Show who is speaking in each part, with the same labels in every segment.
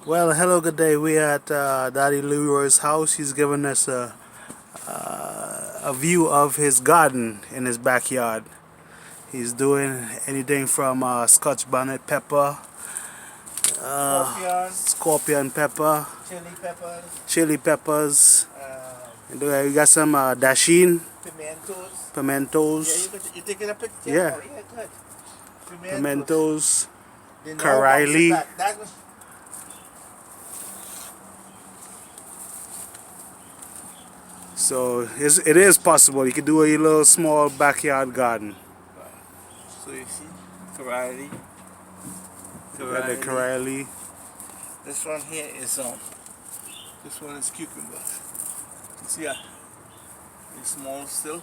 Speaker 1: Well, hello, good day. We at Daddy Leroy's house. He's given us a view of his garden in his backyard. He's doing anything from Scotch bonnet pepper,
Speaker 2: Scorpion,
Speaker 1: scorpion pepper,
Speaker 2: chili peppers,
Speaker 1: chili peppers. And we got some dasheen,
Speaker 2: pimentos.
Speaker 1: pimentos,
Speaker 2: You taking a picture?
Speaker 1: Yeah.
Speaker 2: Oh, yeah, good.
Speaker 1: pimentos,
Speaker 2: They know
Speaker 1: Karaili.
Speaker 2: bounce it back. That was-
Speaker 1: So it is possible. You could do a little small backyard garden.
Speaker 2: So you see, Karaili.
Speaker 1: You got the Karaili.
Speaker 2: This one here is this one is cucumbers. You see, it's small still.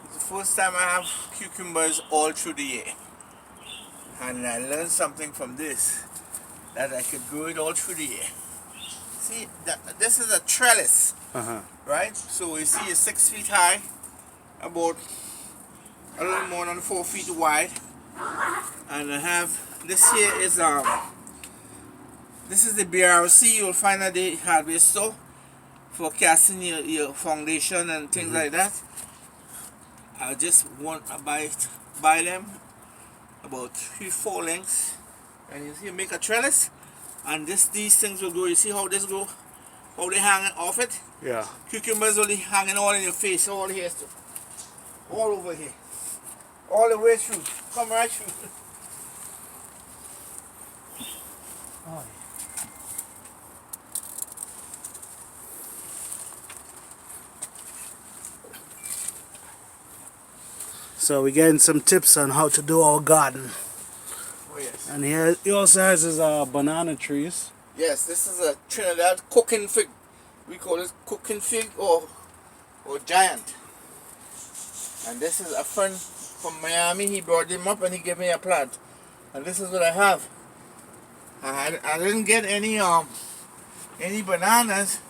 Speaker 2: It's the first time I have cucumbers all through the year, and I learned something from this, that I could grow it all through the year. See, this is a trellis, right? So you see, it's 6 feet high, about a little more than 4 feet wide, and I have this here is this is the BRC. You'll find at the hardware store for casting your foundation and things like that. I just want to buy them about 3-4 lengths, and you see, you make a trellis, and these things will go. You see how this go, how they hanging off it.
Speaker 1: Yeah.
Speaker 2: Cucumbers only hanging all in your face, all here, all over here, all the way through. Come right through. Oh, yeah.
Speaker 1: So we're getting some tips on how to do our garden.
Speaker 2: Oh, yes.
Speaker 1: And he also has his banana trees.
Speaker 2: Yes, this is a Trinidad cooking fig. We call it cooking fig or giant. And this is a friend from Miami. He brought them up and he gave me a plant. And this is what I have. I didn't get any bananas,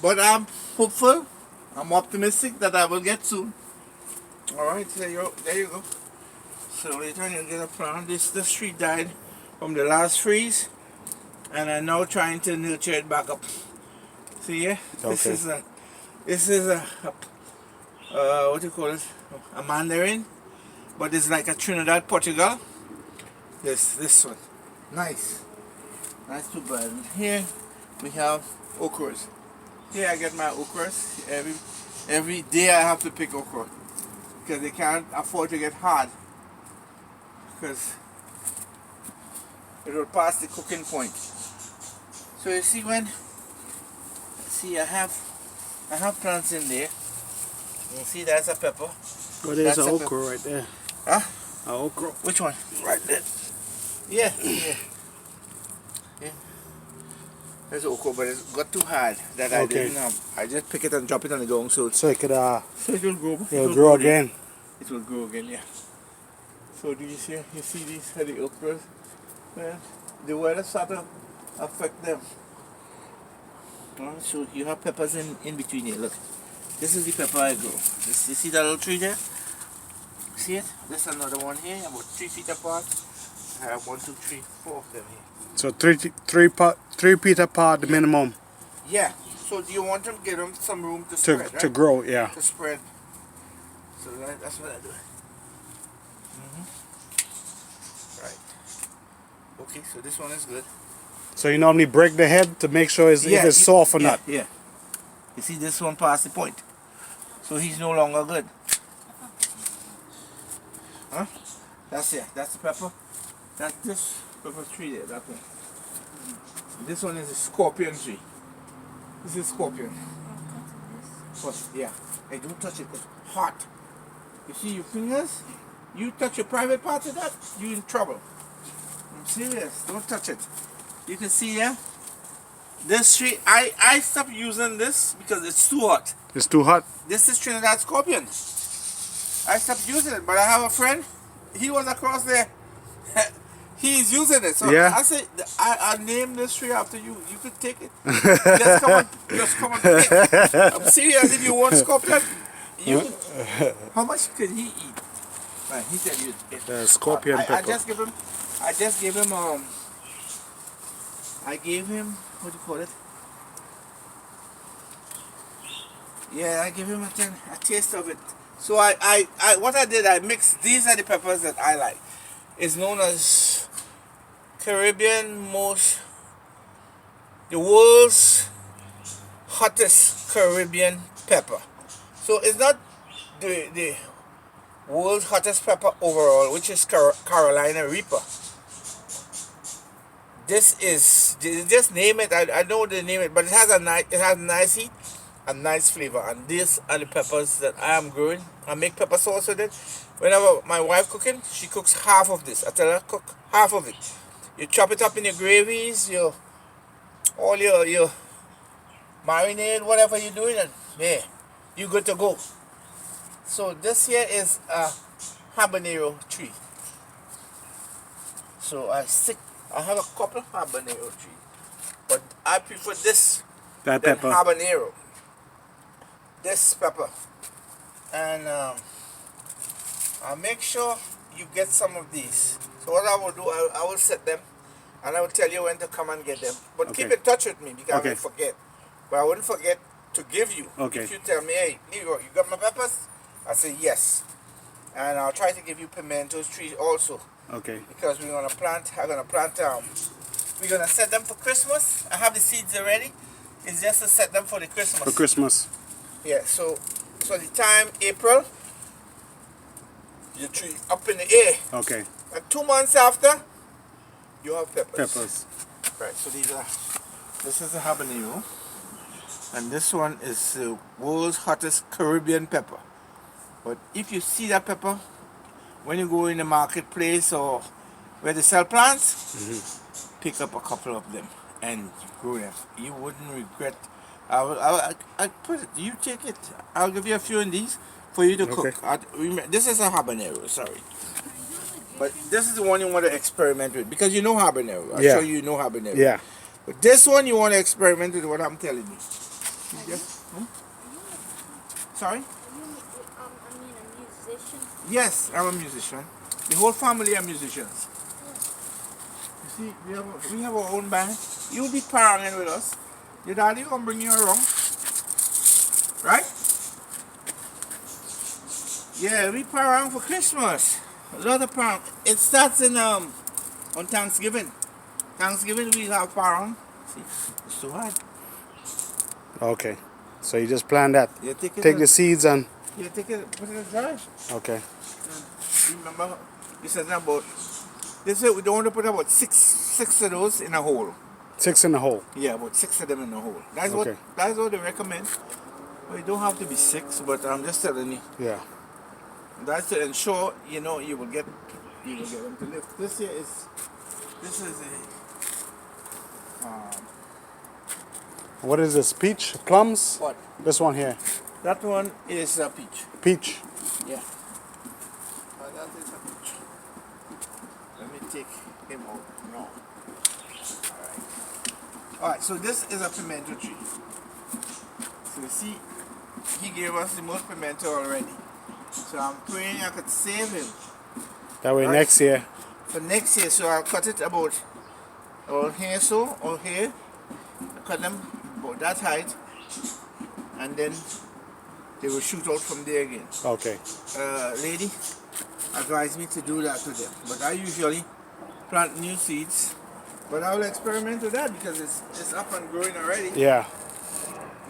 Speaker 2: but I'm hopeful. I'm optimistic that I will get soon. All right, there you go. So later you'll get a plant. This tree died from the last freeze, and I'm now trying to nurture it back up. See here?
Speaker 1: Okay.
Speaker 2: This is a what do you call it? A mandarin, but it's like a Trinidad Portugal. This one, nice too bad. Here we have okras. Here I get my okras. Every day I have to pick okra because they can't afford to get hard, because it will pass the cooking point. So you see, I have plants in there. You see, that's a pepper.
Speaker 1: Oh, there's
Speaker 2: That's
Speaker 1: an
Speaker 2: a
Speaker 1: okra right there.
Speaker 2: Huh?
Speaker 1: An okra.
Speaker 2: Which one?
Speaker 1: Right there.
Speaker 2: Yeah. There's okra, but it's got too hard that I
Speaker 1: Okay.
Speaker 2: didn't. I just pick it and drop it on the ground, so
Speaker 1: So it could
Speaker 2: so it will grow.
Speaker 1: it'll grow again.
Speaker 2: It will grow again, yeah. So do you see? You see these are the okras? Well, the weather start to affect them. So you have peppers in between here. Look, this is the pepper I grow. You see that little tree there? See it? There's another one here, about 3 feet apart. I have 1, 2, 3, 4 of them here.
Speaker 1: So three feet apart, the minimum
Speaker 2: Yeah. So do you want to give them some room to spread, right?
Speaker 1: to grow. Yeah.
Speaker 2: To spread. So that's what I do. Right. Okay. So this one is good.
Speaker 1: So you normally break the head to make sure if it's soft or not.
Speaker 2: Yeah. You see, this one past the point, so he's no longer good. Huh? That's the pepper. That's this pepper tree there. That one. This one is a scorpion tree. This is scorpion. But yeah, hey, don't touch it. It's hot. You see your fingers? You touch your private parts of that, you in trouble. I'm serious. Don't touch it. You can see here. This tree, I stopped using this because it's too hot.
Speaker 1: It's too hot.
Speaker 2: This is Trinidad Scorpion. I stopped using it, but I have a friend. He was across there. He's using it. So
Speaker 1: Yeah.
Speaker 2: I said, I named this tree after you. You could take it. Just come and take it. I'm serious. If you want scorpion, you could, how much could he eat? Right, he said you.
Speaker 1: Scorpion
Speaker 2: I
Speaker 1: pepper.
Speaker 2: just give him I just gave him I gave him, what do you call it? Yeah, I gave him a taste of it. So what I did, I mixed, these are the peppers that I like. It's known as the world's hottest Caribbean pepper. So it's not the world's hottest pepper overall, which is Carolina Reaper. This is, just name it. I know the name it, but it has nice heat, a nice flavor. And these are the peppers that I am growing. I make pepper sauce with it. Whenever my wife cooking, she cooks half of this. I tell her cook half of it. You chop it up in your gravies, all your marinade, whatever you're doing, and yeah, you good to go. So this here is a habanero tree. So I have a couple of habanero trees, but I prefer this
Speaker 1: That
Speaker 2: than
Speaker 1: pepper.
Speaker 2: habanero. This pepper, and I'll make sure you get some of these. So what I will do, I will set them, and I will tell you when to come and get them. But keep
Speaker 1: Okay.
Speaker 2: in touch with me because I
Speaker 1: Okay.
Speaker 2: will forget. But I wouldn't forget to give you.
Speaker 1: Okay.
Speaker 2: If you tell me, hey, Leroy, you got my peppers? I say yes. And I'll try to give you pimento trees also.
Speaker 1: Okay.
Speaker 2: Because we're gonna plant, we're gonna set them for Christmas. I have the seeds already. It's just to set them for the Christmas.
Speaker 1: For Christmas.
Speaker 2: Yeah, so the time April, your tree up in the air.
Speaker 1: Okay.
Speaker 2: And 2 months after, you have peppers.
Speaker 1: Peppers.
Speaker 2: Right, so this is a habanero. And this one is the world's hottest Caribbean pepper. But if you see that pepper, when you go in the marketplace or where they sell plants, pick up a couple of them and grow them. You wouldn't regret. I put it, you take it. I'll give you a few of these for you to cook. This is a habanero, sorry. But this is the one you want to experiment with because you know habanero. I'm sure you know habanero.
Speaker 1: Yeah.
Speaker 2: But this one you want to experiment with what I'm telling you. Sorry?
Speaker 3: I mean a musician?
Speaker 2: Yes, I'm a musician. The whole family are musicians. You see, we have our own band. You'll be paranging with us. Your daddy gonna bring you around. Right? Yeah, we parang for Christmas. A lot of parang. It starts on Thanksgiving. Thanksgiving we have parang. See, it's too hard.
Speaker 1: Okay. So you just plan that.
Speaker 2: Yeah,
Speaker 1: Take the seeds and.
Speaker 2: Yeah, take it, put it in dry.
Speaker 1: Okay.
Speaker 2: Remember, this is about. This is we don't want to put about six of those in a hole.
Speaker 1: 6 in the hole.
Speaker 2: Yeah, about 6 of them in a hole. That's
Speaker 1: Okay.
Speaker 2: what they recommend. Well, it don't have to be 6, but I'm just telling you.
Speaker 1: Yeah.
Speaker 2: That's to ensure you will get them to live. This is a
Speaker 1: What is this? Peach? Plums?
Speaker 2: what?
Speaker 1: This one here.
Speaker 2: That one is a peach.
Speaker 1: Peach.
Speaker 2: Yeah. That is a peach. Let me take him out. No. Alright, so this is a pimento tree. So you see, he gave us the most pimento already. So I'm praying I could save him
Speaker 1: That way
Speaker 2: Right.
Speaker 1: next year.
Speaker 2: for next year. So I'll cut it about here or here. I'll cut them about that height. And then they will shoot out from there again.
Speaker 1: Okay.
Speaker 2: Lady advised me to do that to them. But I usually plant new seeds. But I will experiment with that because it's up and growing already.
Speaker 1: Yeah.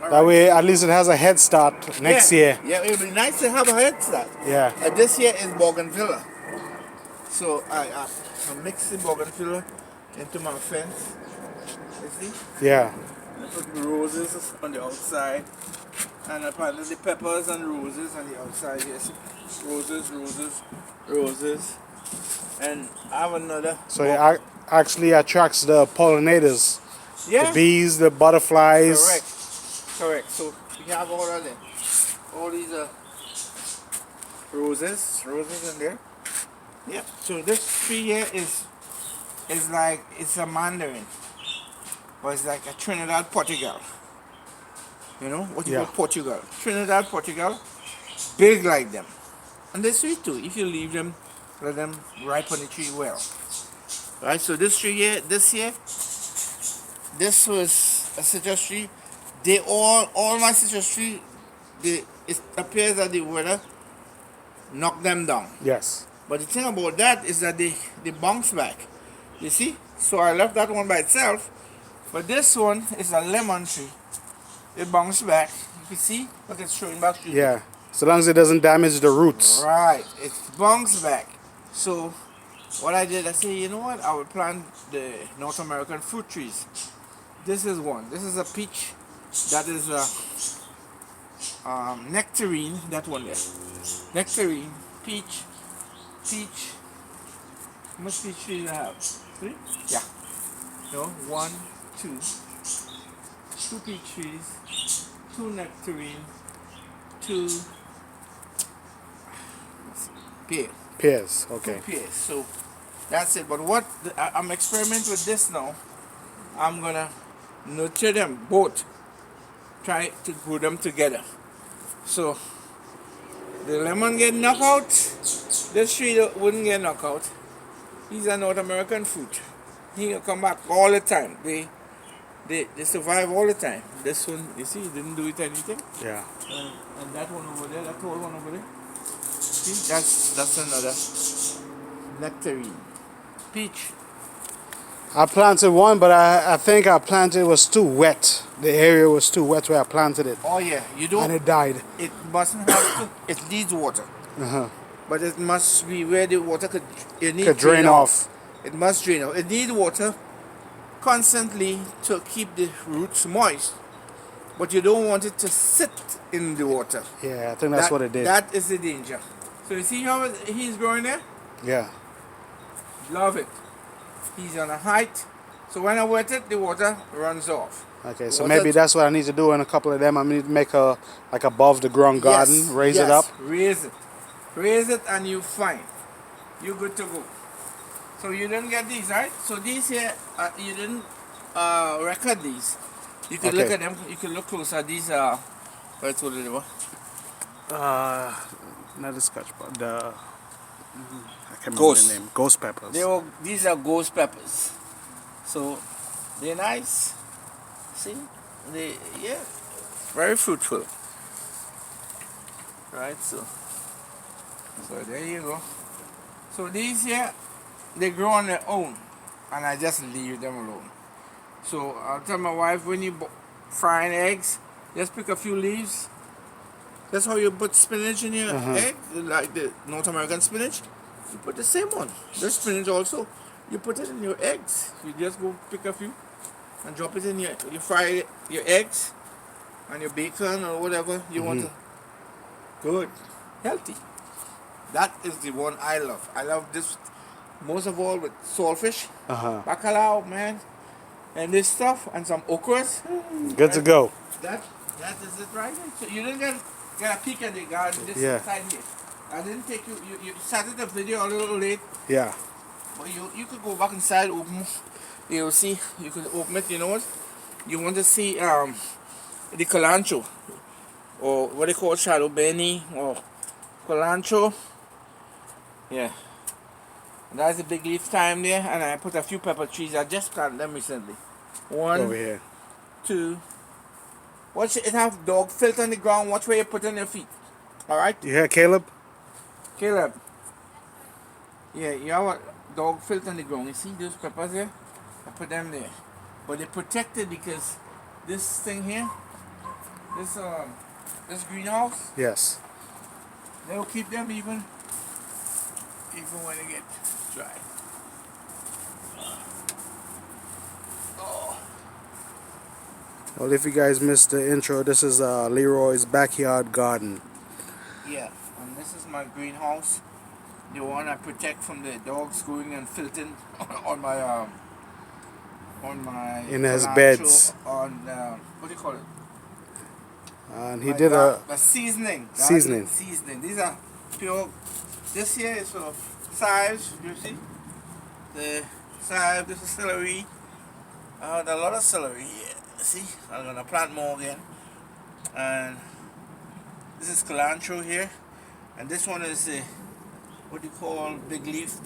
Speaker 2: All
Speaker 1: That
Speaker 2: right.
Speaker 1: way at least it has a head start next year.
Speaker 2: Yeah, it would be nice to have a head start.
Speaker 1: Yeah.
Speaker 2: This here is bougainvillea. So I mix the bougainvillea into my fence. You see?
Speaker 1: Yeah.
Speaker 2: I put the roses on the outside. And I planted the peppers and roses on the outside. Yes. Roses. And I have another.
Speaker 1: So it actually attracts the pollinators.
Speaker 2: Yeah.
Speaker 1: The bees, the butterflies.
Speaker 2: Correct. So we have all of them. All these roses in there. Yeah. So this tree here is like it's a mandarin, but it's like a Trinidad Portugal. You know what you
Speaker 1: Yeah.
Speaker 2: call Portugal? Trinidad Portugal, big like them, and they're sweet too if you leave them, let them ripen the tree well. Right, so this tree here, this was a citrus tree. They all my citrus tree, it appears that the weather knocked them down.
Speaker 1: Yes.
Speaker 2: But the thing about that is that they bounce back. You see? So I left that one by itself. But this one is a lemon tree. It bounced back. You can see? Look, it's showing back to you.
Speaker 1: Yeah. So long as it doesn't damage the roots.
Speaker 2: Right. It bounced back. So what I did, I said, you know what? I will plant the North American fruit trees. This is one. This is a peach. That is a nectarine. That one there. Nectarine. Peach. How much peach trees do I have? 3? Yeah. No, 1, 2. 2 peach trees. 2 nectarine. 2 pear.
Speaker 1: Pears. Okay.
Speaker 2: 2 pears. So that's it. But I'm experimenting with this now. I'm gonna nurture them both. Try to grow them together. So the lemon get knocked out. This tree wouldn't get knocked out. He's a North American fruit. He will come back all the time. They survive all the time. This one, you see, didn't do it anything.
Speaker 1: Yeah.
Speaker 2: And that one over there, that tall one over there. See, that's another nectarine. Peach.
Speaker 1: I planted one, but I think I planted it was too wet. The area was too wet where I planted it.
Speaker 2: Oh yeah, you don't.
Speaker 1: And it died.
Speaker 2: It mustn't have to. It needs water. But it must be where the water could
Speaker 1: Drain off.
Speaker 2: It must drain off. It needs water constantly to keep the roots moist. But you don't want it to sit in the water.
Speaker 1: Yeah, I think that's what it did.
Speaker 2: That is the danger. So you see how he's growing there?
Speaker 1: Yeah.
Speaker 2: Love it. He's on a height. So when I wet it, the water runs off.
Speaker 1: Okay, so maybe that's what I need to do in a couple of them. I need to make a like above the ground garden, raise it up.
Speaker 2: Raise it. Raise it and you fine. You're good to go. So you didn't get these, right? So these here, you didn't record these. You can look at them. You can look closer. These are, what's what they were?
Speaker 1: Not the scotch, but the I can't remember
Speaker 2: Ghost.
Speaker 1: the name. Ghost peppers.
Speaker 2: These are ghost peppers. So they're nice. See, yeah, very fruitful. Right, so there you go. So these here, they grow on their own, and I just leave them alone. So I'll tell my wife, when you frying eggs, just pick a few leaves. That's how you put spinach in your egg, like the North American spinach. You put the same one. The spinach also, you put it in your eggs. You just go pick a few and drop it in you fry your eggs and your bacon or whatever you want to. Good, healthy. That is the one I love. I love this most of all with saltfish, bacalao, man, and this stuff and some okras.
Speaker 1: Good to go.
Speaker 2: That is it right there. So you didn't get a peek at the garden this side here. I didn't take you started the video a little late.
Speaker 1: Yeah.
Speaker 2: But you could go back inside, open. You'll see. You could open it. You know what? You want to see the cilantro, or what they call shadow benny, or cilantro. Yeah. And that's a big leaf thyme there, and I put a few pepper trees. I just planted them recently. 1,
Speaker 1: Over here.
Speaker 2: 2. Watch it have dog filth on the ground. Watch where you put on your feet. All right.
Speaker 1: You hear Caleb?
Speaker 2: Caleb. Yeah, you have a dog filth on the ground. You see those peppers there? I put them there. But they're protected because this thing here, this greenhouse,
Speaker 1: Yes.
Speaker 2: they will keep them even when they get dry.
Speaker 1: Well, if you guys missed the intro, this is Leroy's backyard garden.
Speaker 2: Yeah, and this is my greenhouse. The one I protect from the dogs going and filthing on my
Speaker 1: In his
Speaker 2: cilantro,
Speaker 1: beds.
Speaker 2: on what do you call it?
Speaker 1: And he did a
Speaker 2: seasoning.
Speaker 1: Seasoning.
Speaker 2: Seasoning. These are pure. This here is for chives. You see, the chive. This is celery. There are a lot of celery here. See, I'm gonna plant more again. And this is cilantro here, and this one is what do you call big leaf